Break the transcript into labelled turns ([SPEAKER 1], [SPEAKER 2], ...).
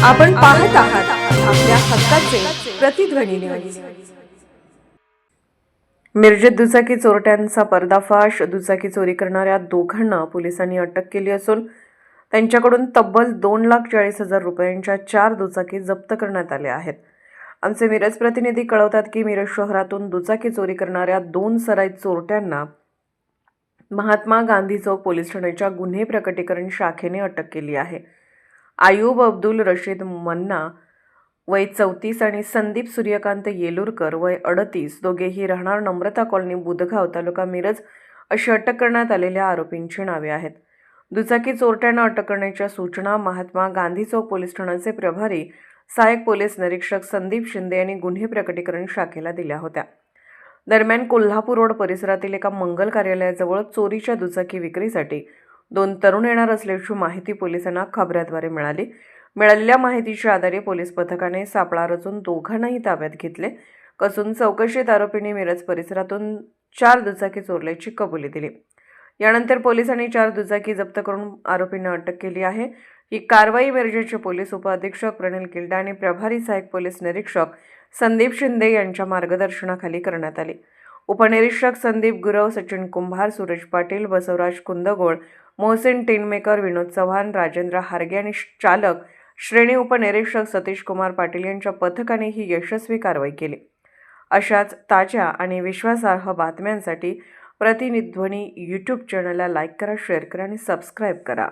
[SPEAKER 1] आपण पाहत आहात आपल्या हक्काचे प्रतिध्वनी न्यूज. मिरजेत दुचाकी चोरट्यांचा पर्दाफाश. दुचाकी चोरी करणाऱ्या दोघांना पोलिसांनी अटक केली असून त्यांच्याकडून तब्बल 2,40,000 रुपयांच्या 4 दुचाकी जप्त करण्यात आल्या आहेत. आमचे मिरज प्रतिनिधी कळवतात की मिरज शहरातून दुचाकी चोरी करणाऱ्या 2 सराईत चोरट्यांना महात्मा गांधी चौक पोलीस ठाण्याच्या गुन्हे प्रकटीकरण शाखेने अटक केली आहे. आयुब अब्दुल रशीद मन्ना वय 34 आणि संदीप सूर्यकांत येलुरकर वय 38, दोघेही राहणार नम्रता कॉलनी बुधगाव तालुका मिरज अशी अटक करण्यात आलेल्या आरोपींची नावे आहेत. दुचाकी चोरट्यांना अटक करण्याच्या सूचना महात्मा गांधी चौक पोलीस ठाण्याचे प्रभारी सहाय्यक पोलीस निरीक्षक संदीप शिंदे यांनी गुन्हे प्रकटीकरण शाखेला दिल्या होत्या. दरम्यान कोल्हापूर रोड परिसरातील एका मंगल कार्यालयाजवळ चोरीच्या दुचाकी विक्रीसाठी 2 तरुण येणार असल्याची माहिती पोलिसांना खबऱ्याद्वारे मिळाली. मिळालेल्या माहितीच्या आधारे पोलीस पथकाने सापळा रचून दोघांनाही ताब्यात घेतले. कसून चौकशीत आरोपींनी मिरज परिसरातून 4 दुचाकी चोरल्याची कबुली दिली. यानंतर पोलिसांनी 4 दुचाकी जप्त करून आरोपींना अटक केली आहे. ही कारवाई मिरजेचे पोलीस उपअधीक्षक प्रणिल किल्डा आणि प्रभारी सहाय्यक पोलीस निरीक्षक संदीप शिंदे यांच्या मार्गदर्शनाखाली करण्यात आली. उपनिरीक्षक संदीप गुरव, सचिन कुंभार, सूरज पाटील, बसवराज कुंदगोळ, मोहसिन टिनमेकर, विनोद चव्हाण, राजेंद्र हार्गे आणि चालक श्रेणी उपनिरीक्षक सतीश कुमार पाटील यांच्या पथकाने ही यशस्वी कारवाई केली. अशाच ताज्या आणि विश्वासार्ह बातम्यांसाठी प्रतिध्वनी यूट्यूब चॅनलला लाईक करा, शेअर करा आणि सबस्क्राईब करा.